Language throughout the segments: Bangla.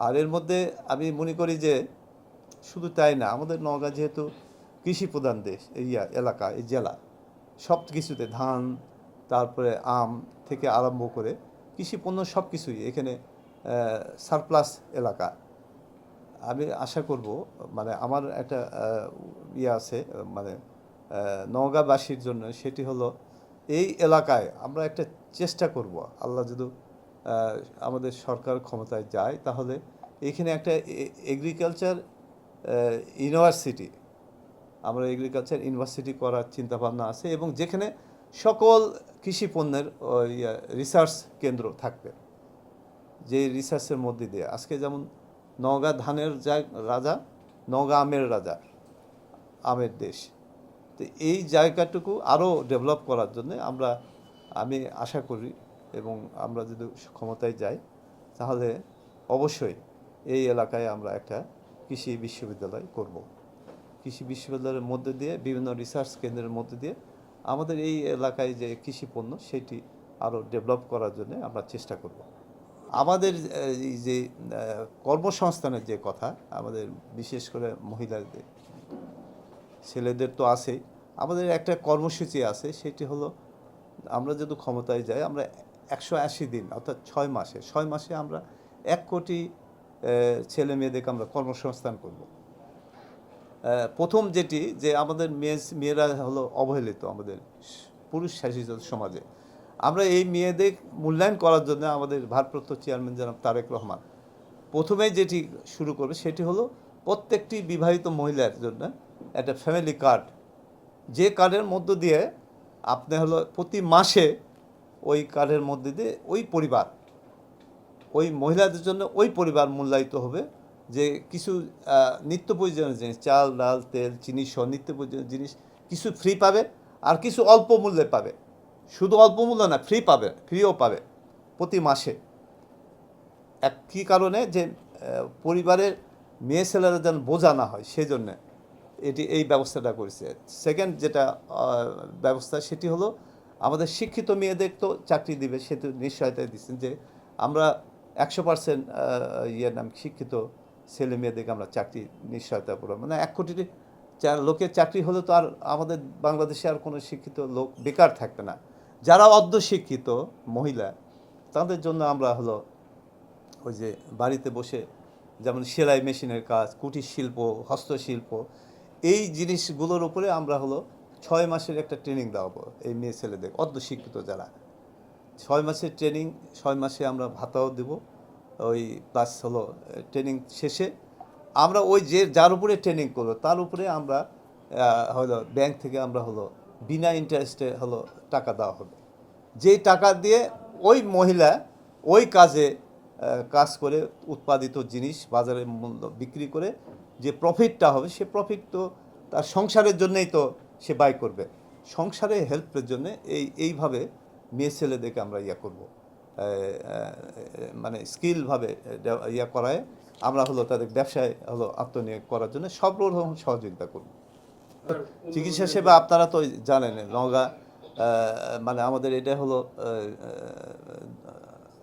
আর এর মধ্যে আমি মনে করি যে শুধু তাই না, আমাদের নওগাঁ যেহেতু কৃষি প্রধান দেশ, এলাকা, এই জেলা, সব কিছুতে ধান, তারপরে আম থেকে আরম্ভ করে কৃষি পণ্য সব কিছুই এখানে সারপ্লাস এলাকা। আমি আশা করব, মানে আমার একটা আছে, মানে নওগাঁবাসীর জন্য, সেটি হলো এই এলাকায় আমরা একটা চেষ্টা করব, আল্লাহ যদি আমাদের সরকার ক্ষমতায় যায়, তাহলে এখানে একটা এগ্রিকালচার ইউনিভার্সিটি, আমরা এগ্রিকালচার ইউনিভার্সিটি করার চিন্তাভাবনা আছে, এবং যেখানে সকল কৃষি পণ্যের রিসার্চ কেন্দ্র থাকবে, যে রিসার্চের মধ্যে দিয়ে আজকে যেমন নওগাঁ ধানের রাজা, নওগাঁ আমের রাজা, আমের দেশ। তো এই জায়গাটুকু আরও ডেভেলপ করার জন্য আমি আশা করি, এবং আমরা যদি ক্ষমতায় যাই, তাহলে অবশ্যই এই এলাকায় আমরা একটা কৃষি বিশ্ববিদ্যালয় করব। কৃষি বিশ্ববিদ্যালয়ের মধ্যে দিয়ে, বিভিন্ন রিসার্চ কেন্দ্রের মধ্যে দিয়ে আমাদের এই এলাকায় যে কৃষি পণ্য, সেটি আরও ডেভেলপ করার জন্য আমরা চেষ্টা করব। আমাদের এই যে কর্মসংস্থানের যে কথা, আমাদের বিশেষ করে মহিলাদের, ছেলেদের তো আছেই, আমাদের একটা কর্মসূচি আছে, সেটি হলো আমরা যদি ক্ষমতায় যাই, আমরা 180 দিন, অর্থাৎ 6 মাসে আমরা 1 কোটি ছেলে মেয়েদেরকে আমরা কর্মসংস্থান করব। প্রথম যেটি, যে আমাদের মেয়েরা হলো অবহেলিত আমাদের পুরুষ শাসিত সমাজে, আমরা এই মেয়েদের মূল্যায়ন করার জন্য আমাদের ভারপ্রাপ্ত চেয়ারম্যান জনাব তারেক রহমান প্রথমেই যেটি শুরু করবে, সেটি হলো প্রত্যেকটি বিবাহিত মহিলার জন্য একটা ফ্যামিলি কার্ড, যে কার্ডের মধ্য দিয়ে আপনি হলো প্রতি মাসে ওই কার্ডের মধ্যে দিয়ে ওই মহিলাদের জন্য ওই পরিবার মূল্যায়িত হবে, যে কিছু নিত্য প্রয়োজনীয় জিনিস, চাল, ডাল, তেল, চিনি সহ নিত্য প্রয়োজনীয় জিনিস কিছু ফ্রি পাবে, আর কিছু অল্প মূল্যে পাবে। শুধু অল্প মূল্য না, ফ্রিও পাবে প্রতি মাসে। কী কারণে, যে পরিবারের মেয়ে ছেলেরা যেন বোঝা না হয়, সেই জন্যে এই ব্যবস্থাটা করেছে। সেকেন্ড যেটা ব্যবস্থা, সেটি হলো আমাদের শিক্ষিত মেয়েদের তো চাকরি দিবে, সেটা নিশ্চয়তা দিচ্ছেন, যে আমরা 100% শিক্ষিত ছেলে মেয়েদেরকে আমরা চাকরি নিশ্চয়তা করবো। মানে 1 কোটি লোকের চাকরি হলে তো আর আমাদের বাংলাদেশে আর কোনো শিক্ষিত লোক বেকার থাকবে না। যারা অর্ধশিক্ষিত মহিলা, তাদের জন্য আমরা হলো ওই যে বাড়িতে বসে, যেমন সেলাই মেশিনের কাজ, কুটির শিল্প, হস্তশিল্প, এই জিনিসগুলোর উপরে আমরা হলো 6 মাসের একটা ট্রেনিং দেওয়াবো এই মেয়ে ছেলেদের, অর্ধশিক্ষিত যারা। 6 মাসের ট্রেনিং, 6 মাসে আমরা ভাতাও দেব। ওই প্লাস হলো ট্রেনিং শেষে আমরা ওই যার উপরে ট্রেনিং করবো, তার উপরে আমরা হলো ব্যাংক থেকে আমরা হলো বিনা ইন্টারেস্টে হলো টাকা দেওয়া হবে। যেই টাকা দিয়ে ওই মহিলা ওই কাজ করে উৎপাদিত জিনিস বাজারে মূল্য বিক্রি করে যে প্রফিটটা হবে, সে প্রফিট তো তার সংসারের জন্যই তো সে ব্যয় করবে, সংসারে হেল্পের জন্য। এইভাবে মেয়ে ছেলেদেরকে আমরা করব, মানে স্কিলভাবে করায় আমরা হলো তাদের ব্যবসায় হলো আত্মনিয়োগ করার জন্য সব রকম সহযোগিতা করব। চিকিৎসা সেবা আপনারা তো জানেন, নওগাঁ মানে আমাদের এটা হলো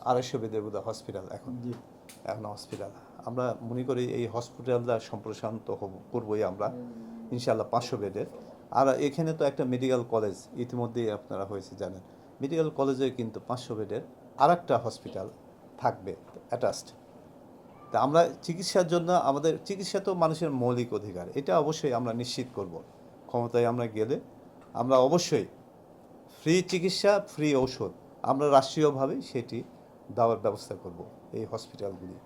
250 বেডের বোধহয় হসপিটাল এখন হসপিটাল। আমরা মনে করি এই হসপিটালটা সম্প্রসারিত করবই আমরা ইনশাআল্লাহ 500 বেডের। আর এখানে তো একটা মেডিকেল কলেজ ইতিমধ্যেই আপনারা হয়েছে জানেন, মেডিকেল কলেজে কিন্তু 500 বেডের আরেকটা হসপিটাল থাকবে অ্যাটাচড। তা আমরা চিকিৎসার জন্য, আমাদের চিকিৎসা তো মানুষের মৌলিক অধিকার, এটা অবশ্যই আমরা নিশ্চিত করব। ক্ষমতায় আমরা গেলে আমরা অবশ্যই ফ্রি চিকিৎসা, ফ্রি ঔষধ আমরা রাষ্ট্রীয়ভাবে সেটি দেওয়ার ব্যবস্থা করব এই হসপিটালগুলি।